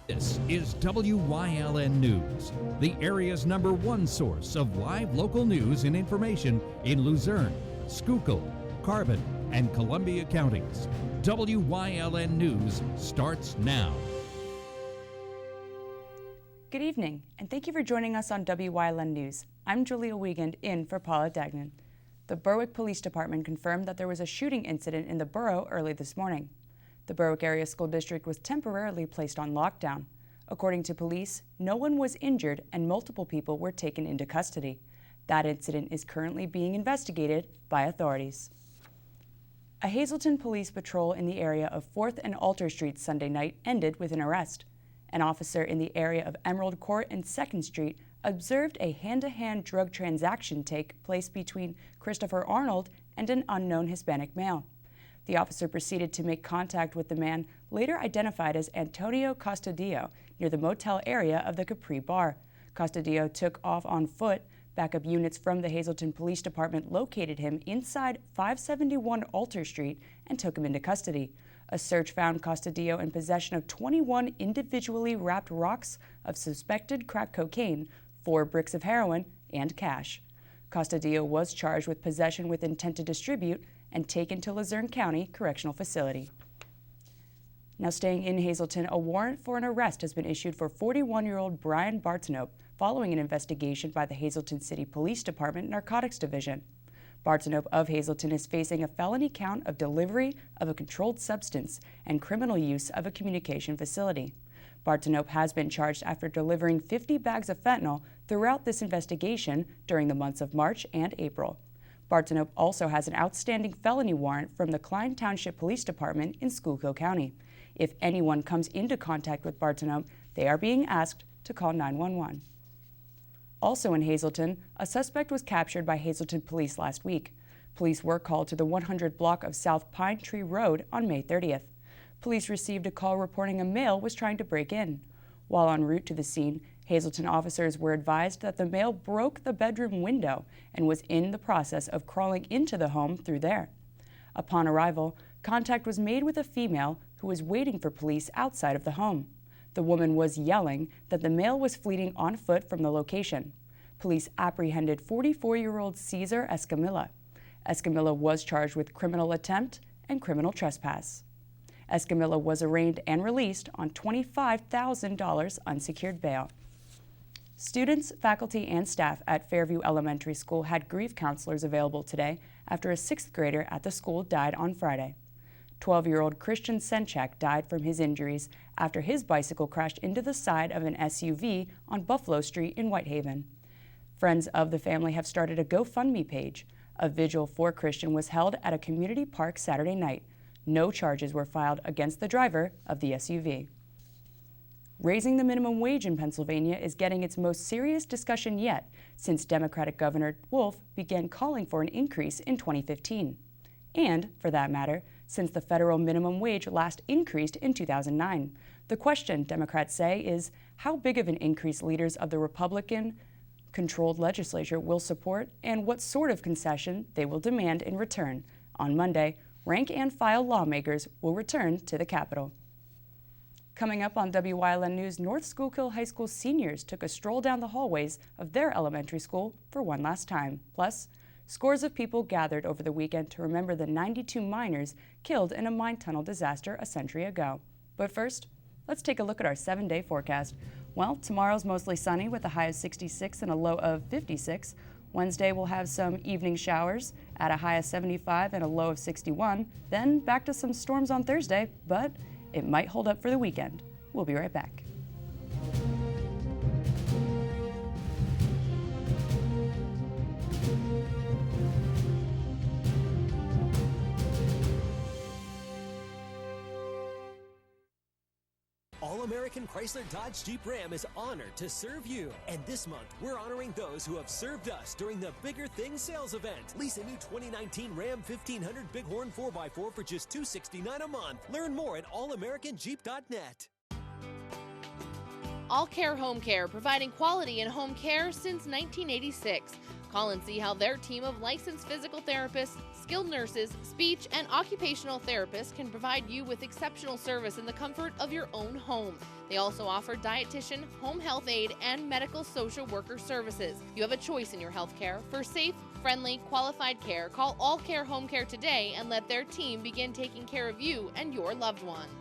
This is WYLN News, the area's #1 source of live local news and information in Luzerne, Schuylkill, Carbon, and Columbia counties. WYLN News starts now. Good evening, and thank you for joining us on WYLN News. I'm Julia Wiegand, in for Paula Dagnan. The Berwick Police Department confirmed that there was a shooting incident in the borough early this morning. The Berwick Area School District was temporarily placed on lockdown. According to police, no one was injured and multiple people were taken into custody. That incident is currently being investigated by authorities. A Hazleton police patrol in the area of 4th and Alter Street Sunday night ended with an arrest. An officer in the area of Emerald Court and 2nd Street observed a hand-to-hand drug transaction take place between Christopher Arnold and an unknown Hispanic male. The officer proceeded to make contact with the man, later identified as Antonio Costadillo, near the motel area of the Capri Bar. Costadillo took off on foot. Backup units from the Hazleton Police Department located him inside 571 Alter Street and took him into custody. A search found Costadillo in possession of 21 individually wrapped rocks of suspected crack cocaine, 4 bricks of heroin, and cash. Costadillo was charged with possession with intent to distribute and taken to Luzerne County Correctional Facility. Now staying in Hazleton, a warrant for an arrest has been issued for 41-year-old Brian Bartenope following an investigation by the Hazleton City Police Department Narcotics Division. Bartenope of Hazleton is facing a felony count of delivery of a controlled substance and criminal use of a communication facility. Bartenope has been charged after delivering 50 bags of fentanyl throughout this investigation during the months of March and April. Bartenope also has an outstanding felony warrant from the Klein Township Police Department in Schuylkill County. If anyone comes into contact with Bartenope, they are being asked to call 911. Also in Hazleton, a suspect was captured by Hazleton police last week. Police were called to the 100 block of South Pine Tree Road on May 30th. Police received a call reporting a male was trying to break in. While en route to the scene, Hazleton officers were advised that the male broke the bedroom window and was in the process of crawling into the home through there. Upon arrival, contact was made with a female who was waiting for police outside of the home. The woman was yelling that the male was fleeing on foot from the location. Police apprehended 44-year-old Cesar Escamilla. Escamilla was charged with criminal attempt and criminal trespass. Escamilla was arraigned and released on $25,000 unsecured bail. Students, faculty, and staff at Fairview Elementary School had grief counselors available today after a 6th grader at the school died on Friday. 12-year-old Christian Senchak died from his injuries after his bicycle crashed into the side of an SUV on Buffalo Street in Whitehaven. Friends of the family have started a GoFundMe page. A vigil for Christian was held at a community park Saturday night. No charges were filed against the driver of the SUV. Raising the minimum wage in Pennsylvania is getting its most serious discussion yet since Democratic Governor Wolf began calling for an increase in 2015. And, for that matter, since the federal minimum wage last increased in 2009. The question, Democrats say, is how big of an increase leaders of the Republican-controlled legislature will support and what sort of concession they will demand in return. On Monday, rank-and-file lawmakers will return to the Capitol. Coming up on WYLN News, North Schuylkill High School seniors took a stroll down the hallways of their elementary school for one last time. Plus, scores of people gathered over the weekend to remember the 92 miners killed in a mine tunnel disaster a century ago. But first, let's take a look at our 7-day forecast. Well, tomorrow's mostly sunny with a high of 66 and a low of 56. Wednesday will have some evening showers at a high of 75 and a low of 61. Then back to some storms on Thursday, but it might hold up for the weekend. We'll be right back. All-American Chrysler Dodge Jeep Ram is honored to serve you. And this month, we're honoring those who have served us during the Bigger Things sales event. Lease a new 2019 Ram 1500 Bighorn 4x4 for just $269 a month. Learn more at allamericanjeep.net. All Care Home Care, providing quality in home care since 1986. Call and see how their team of licensed physical therapists, skilled nurses, speech, and occupational therapists can provide you with exceptional service in the comfort of your own home. They also offer dietitian, home health aide, and medical social worker services. You have a choice in your health care. For safe, friendly, qualified care, call All Care Home Care today and let their team begin taking care of you and your loved ones.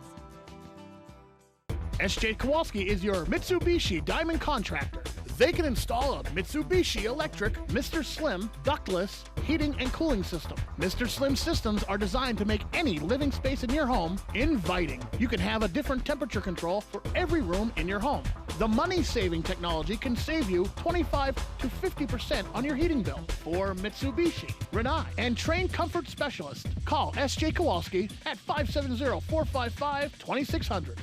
S.J. Kowalski is your Mitsubishi Diamond contractor. They can install a Mitsubishi electric Mr. Slim ductless heating and cooling system. Mr. Slim systems are designed to make any living space in your home inviting. You can have a different temperature control for every room in your home. The money-saving technology can save you 25 to 50% on your heating bill. For Mitsubishi, Rinnai, and trained comfort specialists, call S.J. Kowalski at 570-455-2600.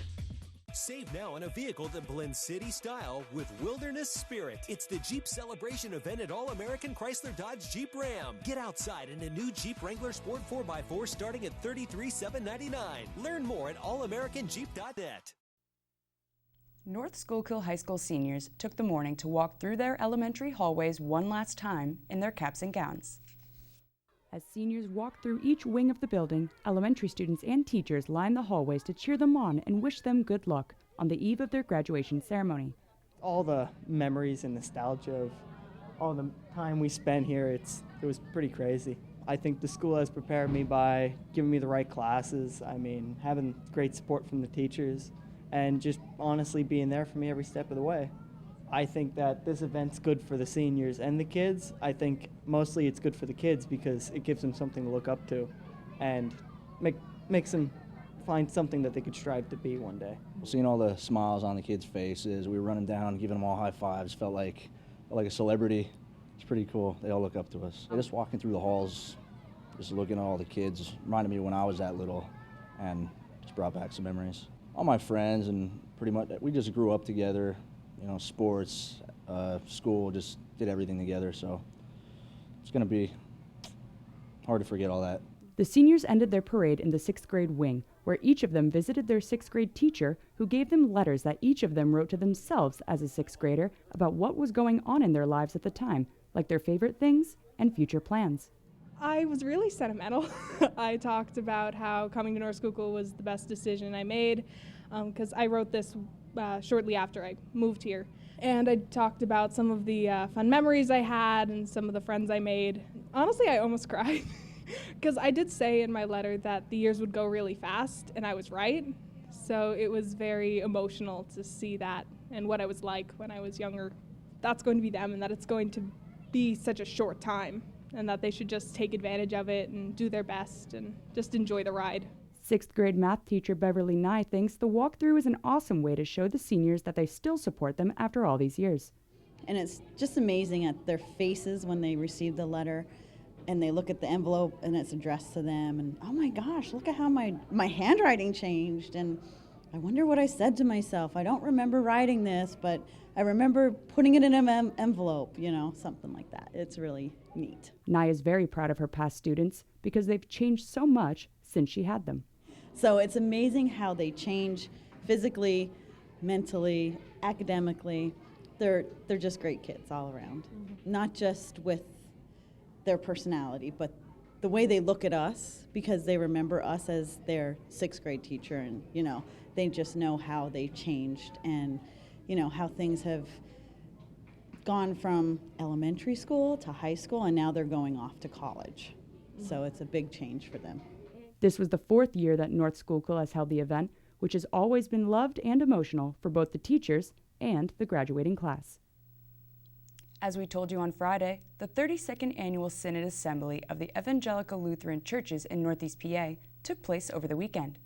Save now on a vehicle that blends city style with wilderness spirit. It's the Jeep Celebration event at All-American Chrysler Dodge Jeep Ram. Get outside in a new Jeep Wrangler Sport 4x4 starting at $33,799. Learn more at allamericanjeep.net. North Schuylkill High School seniors took the morning to walk through their elementary hallways one last time in their caps and gowns. As seniors walked through each wing of the building, elementary students and teachers lined the hallways to cheer them on and wish them good luck on the eve of their graduation ceremony. All the memories and nostalgia of all the time we spent here, it was pretty crazy. I think the school has prepared me by giving me the right classes, having great support from the teachers, and just honestly being there for me every step of the way. I think that this event's good for the seniors and the kids. I think mostly it's good for the kids because it gives them something to look up to and makes them find something that they could strive to be one day. Seeing all the smiles on the kids' faces, we were running down, giving them all high fives, felt like a celebrity. It's pretty cool. They all look up to us. Just walking through the halls, just looking at all the kids, reminded me when I was that little, and just brought back some memories. All my friends, and pretty much we just grew up together. Sports, school, just did everything together, so it's going to be hard to forget all that. The seniors ended their parade in the 6th grade wing, where each of them visited their 6th grade teacher, who gave them letters that each of them wrote to themselves as a 6th grader about what was going on in their lives at the time, like their favorite things and future plans. I was really sentimental. I talked about how coming to North Schuylkill was the best decision I made, because I wrote this shortly after I moved here. And I talked about some of the fun memories I had and some of the friends I made. Honestly, I almost cried because I did say in my letter that the years would go really fast, and I was right. So it was very emotional to see that and what I was like when I was younger. That's going to be them, and that it's going to be such a short time, and that they should just take advantage of it and do their best and just enjoy the ride. 6th grade math teacher Beverly Nye thinks the walkthrough is an awesome way to show the seniors that they still support them after all these years. And it's just amazing at their faces when they receive the letter and they look at the envelope and it's addressed to them, and oh my gosh, look at how my handwriting changed, and I wonder what I said to myself. I don't remember writing this, but I remember putting it in an envelope, something like that. It's really neat. Nye is very proud of her past students because they've changed so much since she had them. So it's amazing how they change physically, mentally, academically. They're just great kids all around. Mm-hmm. Not just with their personality, but the way they look at us, because they remember us as their 6th grade teacher, and they just know how they changed and how things have gone from elementary school to high school, and now they're going off to college. Mm-hmm. So it's a big change for them. This was the 4th year that North Schuylkill has held the event, which has always been loved and emotional for both the teachers and the graduating class. As we told you on Friday, the 32nd Annual Synod Assembly of the Evangelical Lutheran Churches in Northeast PA took place over the weekend.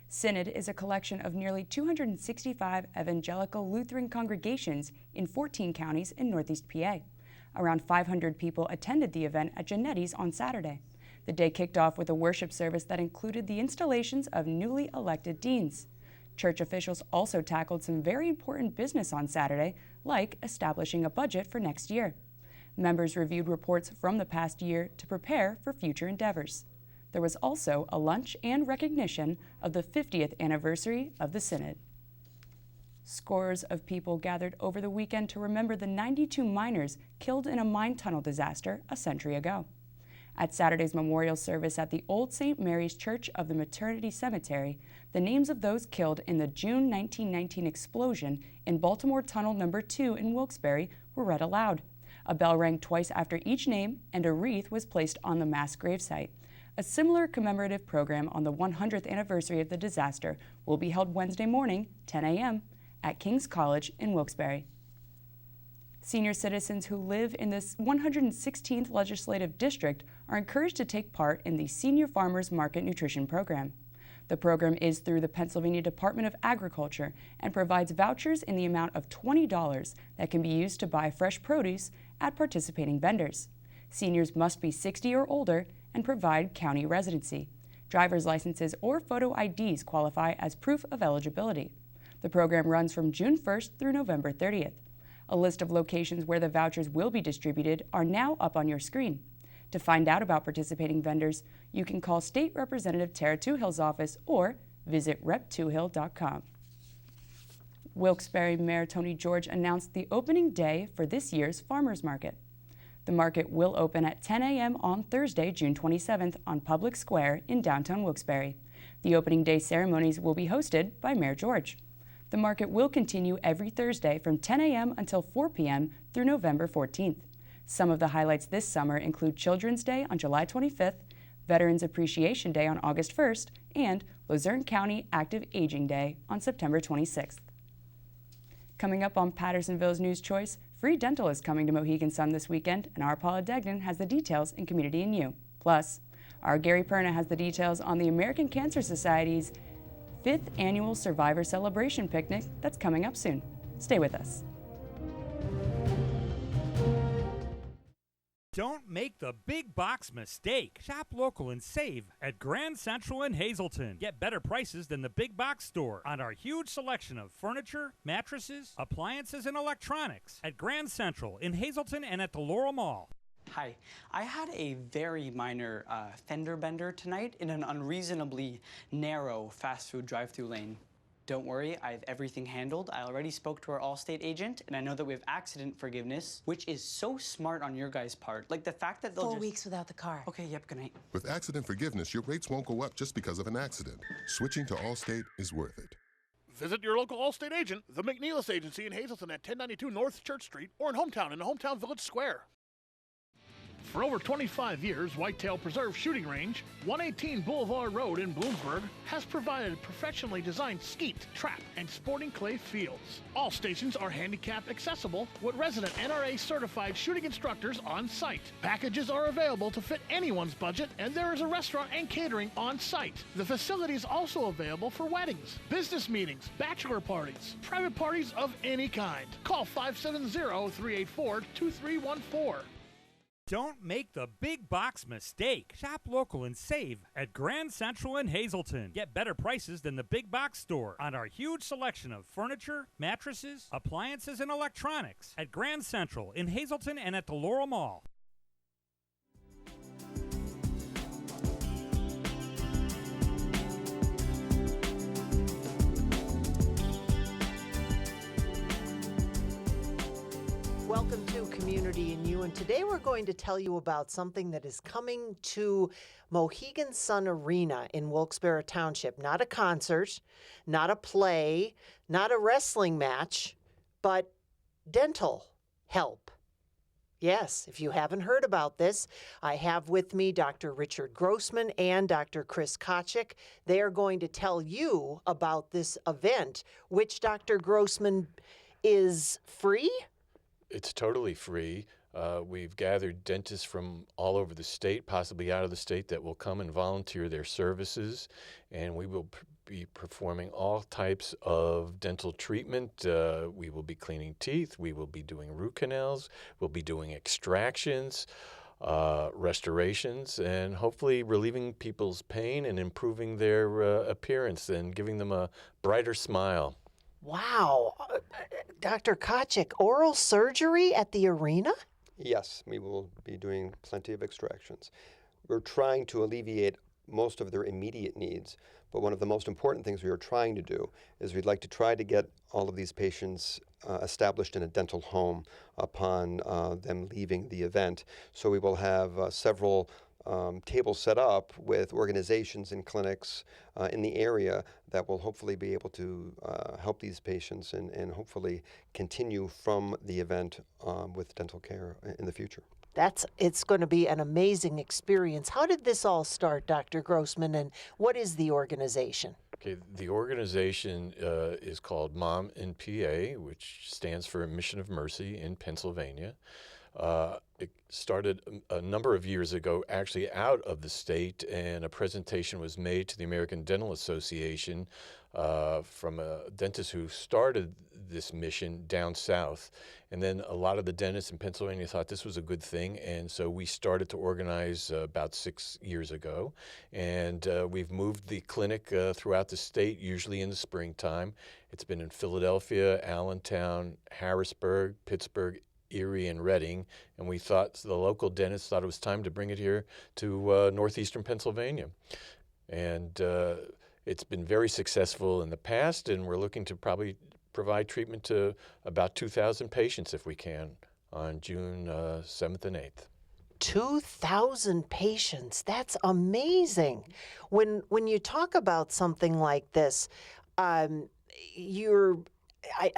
Synod is a collection of nearly 265 evangelical Lutheran congregations in 14 counties in Northeast PA. Around 500 people attended the event at Genetti's on Saturday. The day kicked off with a worship service that included the installations of newly elected deans. Church officials also tackled some very important business on Saturday, like establishing a budget for next year. Members reviewed reports from the past year to prepare for future endeavors. There was also a lunch and recognition of the 50th anniversary of the Synod. Scores of people gathered over the weekend to remember the 92 miners killed in a mine tunnel disaster a century ago. At Saturday's memorial service at the Old St. Mary's Church of the Maternity Cemetery, the names of those killed in the June 1919 explosion in Baltimore Tunnel No. 2 in Wilkes-Barre were read aloud. A bell rang twice after each name, and a wreath was placed on the mass gravesite. A similar commemorative program on the 100th anniversary of the disaster will be held Wednesday morning, 10 a.m., at King's College in Wilkes-Barre. Senior citizens who live in this 116th legislative district are encouraged to take part in the Senior Farmers Market Nutrition Program. The program is through the Pennsylvania Department of Agriculture and provides vouchers in the amount of $20 that can be used to buy fresh produce at participating vendors. Seniors must be 60 or older and provide county residency. Driver's licenses or photo IDs qualify as proof of eligibility. The program runs from June 1st through November 30th. A list of locations where the vouchers will be distributed are now up on your screen. To find out about participating vendors, you can call State Representative Tara Toohill's office or visit rep2hill.com. Wilkes-Barre Mayor Tony George announced the opening day for this year's farmers market. The market will open at 10 a.m. on Thursday, June 27th on Public Square in downtown Wilkes-Barre. The opening day ceremonies will be hosted by Mayor George. The market will continue every Thursday from 10 a.m. until 4 p.m. through November 14th. Some of the highlights this summer include Children's Day on July 25th, Veterans Appreciation Day on August 1st, and Luzerne County Active Aging Day on September 26th. Coming up on Pattersonville's News Choice, free dental is coming to Mohegan Sun this weekend, and our Paula Degnan has the details in Community and You. Plus, our Gary Perna has the details on the American Cancer Society's 5th Annual Survivor Celebration Picnic that's coming up soon. Stay with us. Don't make the big box mistake. Shop local and save at Grand Central in Hazleton. Get better prices than the big box store on our huge selection of furniture, mattresses, appliances, and electronics at Grand Central in Hazleton and at the Laurel Mall. Hi, I had a very minor fender bender tonight in an unreasonably narrow fast food drive-thru lane. Don't worry, I have everything handled. I already spoke to our Allstate agent, and I know that we have accident forgiveness, which is so smart on your guys' part. Like the fact that they'll 4 weeks without the car. Okay, yep, good night. With accident forgiveness, your rates won't go up just because of an accident. Switching to Allstate is worth it. Visit your local Allstate agent, the McNeilis Agency in Hazleton at 1092 North Church Street, or in Hometown in the Hometown Village Square. For over 25 years, Whitetail Preserve Shooting Range, 118 Boulevard Road in Bloomsburg, has provided professionally designed skeet, trap, and sporting clay fields. All stations are handicap accessible with resident NRA certified shooting instructors on site. Packages are available to fit anyone's budget, and there is a restaurant and catering on site. The facility is also available for weddings, business meetings, bachelor parties, private parties of any kind. Call 570-384-2314. Don't make the big box mistake. Shop local and save at Grand Central in Hazleton. Get better prices than the big box store on our huge selection of furniture, mattresses, appliances, and electronics at Grand Central in Hazleton and at the Laurel Mall. Welcome to Community and You, and today we're going to tell you about something that is coming to Mohegan Sun Arena in Wilkes-Barre Township. Not a concert, not a play, not a wrestling match, but dental help. Yes, if you haven't heard about this, I have with me Dr. Richard Grossman and Dr. Chris Kochik. They are going to tell you about this event, which Dr. Grossman is free? It's totally free. We've gathered dentists from all over the state, possibly out of the state, that will come and volunteer their services, and we will be performing all types of dental treatment. We will be cleaning teeth, we will be doing root canals, we'll be doing extractions, restorations, and hopefully relieving people's pain and improving their appearance and giving them a brighter smile. Wow. Dr. Kochik, oral surgery at the arena? Yes, we will be doing plenty of extractions. We're trying to alleviate most of their immediate needs, but one of the most important things we are trying to do is we'd like to try to get all of these patients established in a dental home upon them leaving the event. So we will have several tables set up with organizations and clinics in the area that will hopefully be able to help these patients and hopefully continue from the event with dental care in the future. It's going to be an amazing experience. How did this all start, Dr. Grossman, and what is the organization? Okay, the organization is called Mom in PA, which stands for Mission of Mercy in Pennsylvania. It started a number of years ago, actually out of the state, and a presentation was made to the American Dental Association from a dentist who started this mission down south. And then a lot of the dentists in Pennsylvania thought this was a good thing, and so we started to organize about 6 years ago. And we've moved the clinic throughout the state, usually in the springtime. It's been in Philadelphia, Allentown, Harrisburg, Pittsburgh, Erie, and Reading, and we thought, the local dentists thought it was time to bring it here to northeastern Pennsylvania. And it's been very successful in the past, and we're looking to probably provide treatment to about 2,000 patients if we can on June 7th and 8th. 2,000 patients. That's amazing. When you talk about something like this, I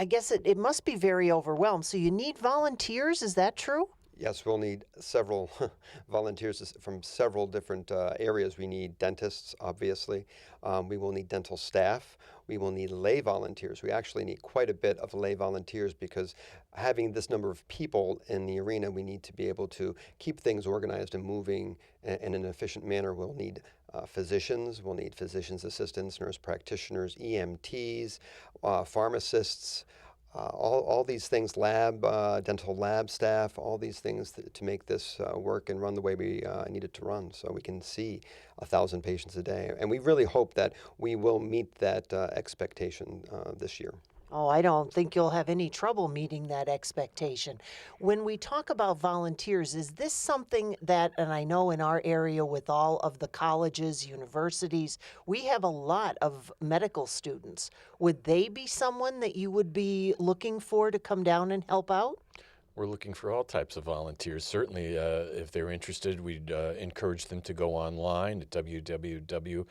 guess it must be very overwhelmed. So you need volunteers, is that true? Yes, we'll need several volunteers from several different areas. We need dentists, obviously. We will need dental staff. We will need lay volunteers. We actually need quite a bit of lay volunteers because having this number of people in the arena, we need to be able to keep things organized and moving in an efficient manner. We'll need physicians. We'll need physician's assistants, nurse practitioners, EMTs, pharmacists, all these things, dental lab staff, all these things to make this work and run the way we need it to run so we can see 1,000 patients a day. And we really hope that we will meet that expectation this year. Oh, I don't think you'll have any trouble meeting that expectation. When we talk about volunteers, is this something that, and I know in our area with all of the colleges, universities, we have a lot of medical students. Would they be someone that you would be looking for to come down and help out? We're looking for all types of volunteers. Certainly, if they're interested, we'd encourage them to go online at www.mominpa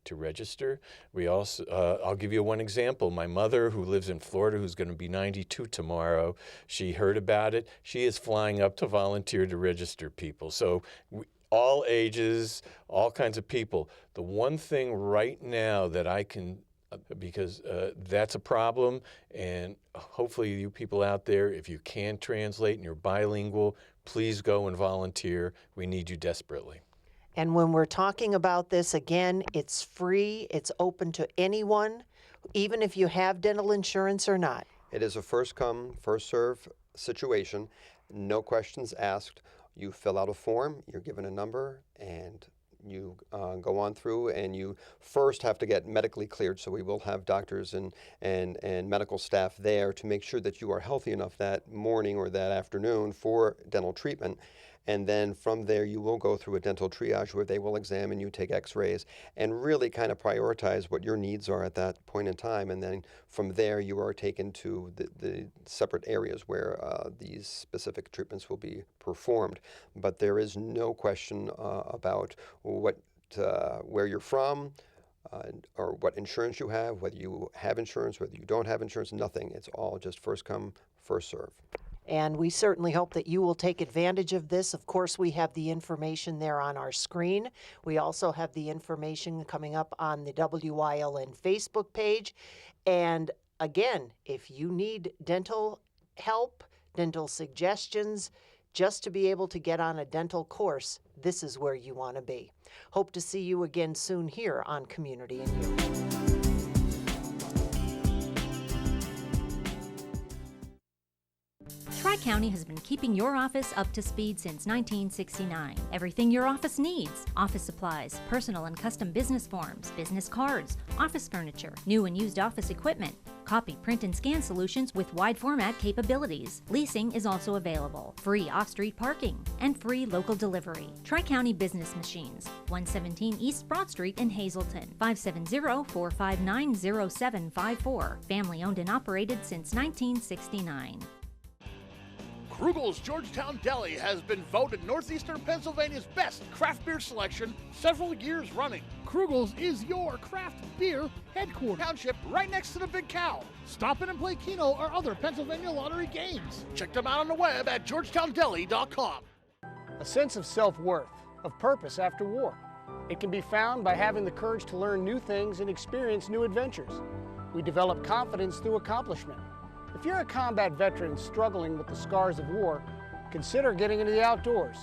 to register. We also, I'll give you one example. My mother, who lives in Florida, who's going to be 92 tomorrow, she heard about it. She is flying up to volunteer to register people. So all ages, all kinds of people. The one thing right now that I can, because that's a problem, and hopefully you people out there, if you can translate and you're bilingual, please go and volunteer. We need you desperately. And when we're talking about this, again, it's free, it's open to anyone, even if you have dental insurance or not. It is a first come, first serve situation, no questions asked. You fill out a form, you're given a number, and you go on through, and you first have to get medically cleared. So we will have doctors and medical staff there to make sure that you are healthy enough that morning or that afternoon for dental treatment. And then from there, you will go through a dental triage where they will examine you, take x-rays, and really kind of prioritize what your needs are at that point in time. And then from there, you are taken to the separate areas where these specific treatments will be performed. But there is no question about where you're from, or what insurance you have, whether you have insurance, whether you don't have insurance, nothing. It's all just first come, first serve. And we certainly hope that you will take advantage of this. Of course, we have the information there on our screen. We also have the information coming up on the Wyln Facebook page. And again, if you need dental help, dental suggestions, just to be able to get on a dental course, this is where you want to be. Hope to see you again soon here on Community and You. Tri-County has been keeping your office up to speed since 1969. Everything your office needs: office supplies, personal and custom business forms, business cards, office furniture, new and used office equipment, copy, print, and scan solutions with wide format capabilities. Leasing is also available, free off-street parking, and free local delivery. Tri-County Business Machines, 117 East Broad Street in Hazleton, 570-459-0754. Family owned and operated since 1969. Krugel's Georgetown Deli has been voted Northeastern Pennsylvania's best craft beer selection several years running. Krugel's is your craft beer headquarters. Township right next to the Big Cow. Stop in and play Keno or other Pennsylvania lottery games. Check them out on the web at georgetowndeli.com. A sense of self-worth, of purpose after war. It can be found by having the courage to learn new things and experience new adventures. We develop confidence through accomplishment. If you're a combat veteran struggling with the scars of war, consider getting into the outdoors.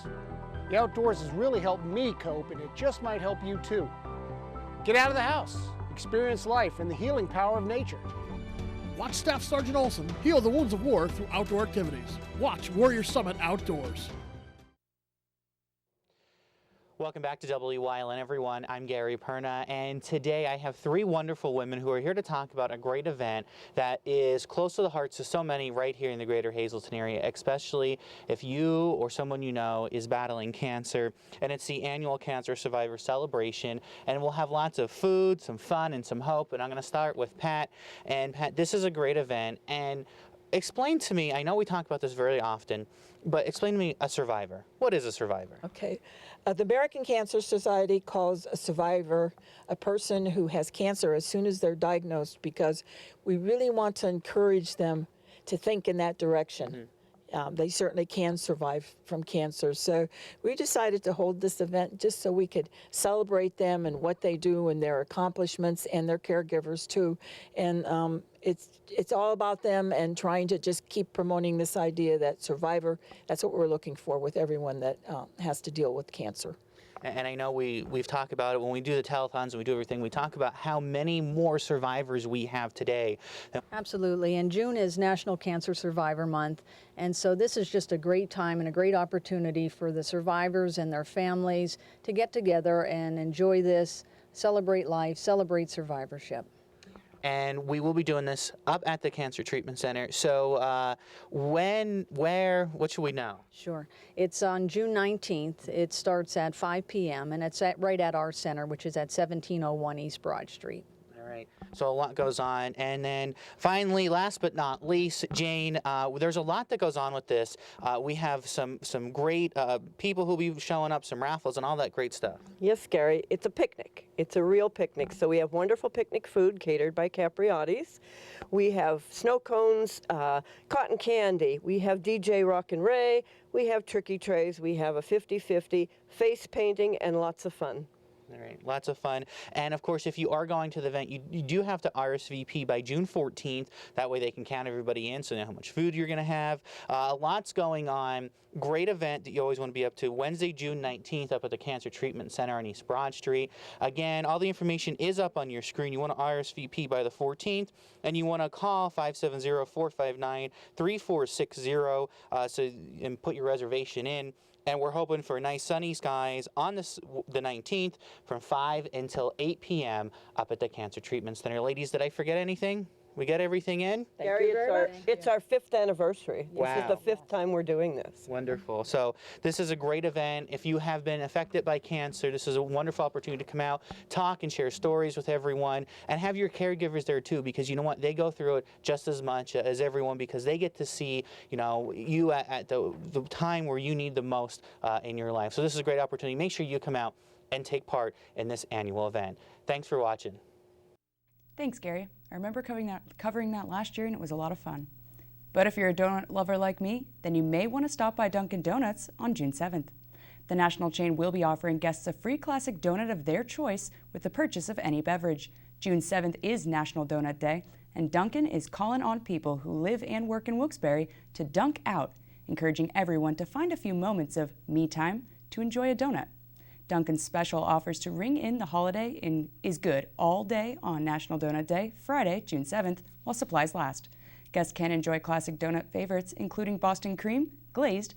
The outdoors has really helped me cope, and it just might help you too. Get out of the house, experience life and the healing power of nature. Watch Staff Sergeant Olson heal the wounds of war through outdoor activities. Watch Warrior Summit Outdoors. Welcome back to Wyln, everyone. I'm Gary Perna, and today I have three wonderful women who are here to talk about a great event that is close to the hearts of so many right here in the greater Hazleton area, especially if you or someone you know is battling cancer. And it's the annual Cancer Survivor Celebration, and we'll have lots of food, some fun, and some hope. And I'm going to start with Pat. And Pat, this is a great event, and explain to me, I know we talk about this very often, but explain to me a survivor. What is a survivor? Okay. The American Cancer Society calls a survivor a person who has cancer as soon as they're diagnosed, because we really want to encourage them to think in that direction. They certainly can survive from cancer. So we decided to hold this event just so we could celebrate them and what they do and their accomplishments, and their caregivers too. And it's all about them, and trying to just keep promoting this idea that survivor, that's what we're looking for with everyone that has to deal with cancer. And I know we've talked about it when we do the telethons and we do everything. We talk about how many more survivors we have today. Absolutely. And June is National Cancer Survivor Month. And so this is just a great time and a great opportunity for the survivors and their families to get together and enjoy this, celebrate life, celebrate survivorship. And we will be doing this up at the Cancer Treatment Center. So when, where, what should we know? Sure. It's on June 19th. It starts at 5 p.m. and it's right at our center, which is at 1701 East Broad Street. All right. So a lot goes on. And then finally, last but not least, Jane, there's a lot that goes on with this. We have some great people who'll be showing up, some raffles and all that great stuff. Yes, Gary, it's a picnic. It's a real picnic. So we have wonderful picnic food catered by Capriotti's. We have snow cones, cotton candy. We have DJ Rock and Ray. We have turkey trays. We have a 50-50 face painting and lots of fun. All right, lots of fun. And of course, if you are going to the event, you do have to RSVP by June 14th. That way they can count everybody in so they know how much food you're going to have. Lots going on. Great event that you always want to be up to. Wednesday, June 19th up at the Cancer Treatment Center on East Broad Street. Again, all the information is up on your screen. You want to RSVP by the 14th, and you want to call 570-459-3460 and put your reservation in. And we're hoping for nice sunny skies on the 19th from 5 until 8 p.m. up at the Cancer Treatment Center. Ladies, did I forget anything? We got everything in? Gary, it's our 5th anniversary. Wow. This is the 5th time we're doing this. Wonderful. So this is a great event. If you have been affected by cancer, this is a wonderful opportunity to come out, talk and share stories with everyone, and have your caregivers there too, because you know what? They go through it just as much as everyone, because they get to see, you know, you at the time where you need the most in your life. So this is a great opportunity. Make sure you come out and take part in this annual event. Thanks for watching. Thanks, Gary. I remember covering that last year, and it was a lot of fun. But if you're a donut lover like me, then you may want to stop by Dunkin' Donuts on June 7th. The national chain will be offering guests a free classic donut of their choice with the purchase of any beverage. June 7th is National Donut Day, and Dunkin' is calling on people who live and work in Wilkes-Barre to dunk out, encouraging everyone to find a few moments of me time to enjoy a donut. Dunkin's special offers to ring in the holiday is good all day on National Donut Day, Friday, June 7th, while supplies last. Guests can enjoy classic donut favorites, including Boston cream, glazed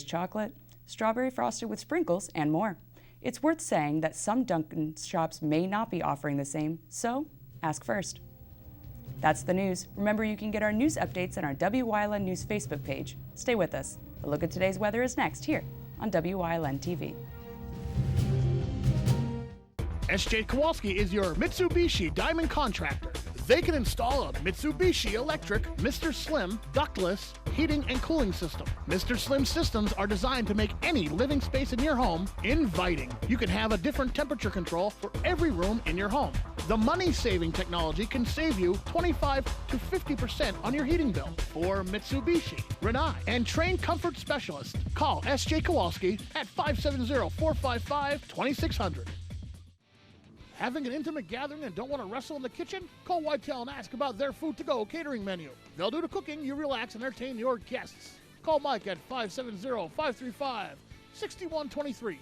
chocolate, strawberry frosted with sprinkles, and more. It's worth saying that some Dunkin' shops may not be offering the same, so ask first. That's the news. Remember, you can get our news updates on our Wyln News Facebook page. Stay with us. A look at today's weather is next here on Wyln TV. SJ Kowalski is your Mitsubishi Diamond Contractor. They can install a Mitsubishi electric, Mr. Slim, ductless, heating and cooling system. Mr. Slim systems are designed to make any living space in your home inviting. You can have a different temperature control for every room in your home. The money-saving technology can save you 25 to 50% on your heating bill. For Mitsubishi, Rinnai, and trained comfort specialists, call S.J. Kowalski at 570-455-2600. Having an intimate gathering and don't want to wrestle in the kitchen? Call Whitetail and ask about their food-to-go catering menu. They'll do the cooking, you relax, and entertain your guests. Call Mike at 570-535-6123.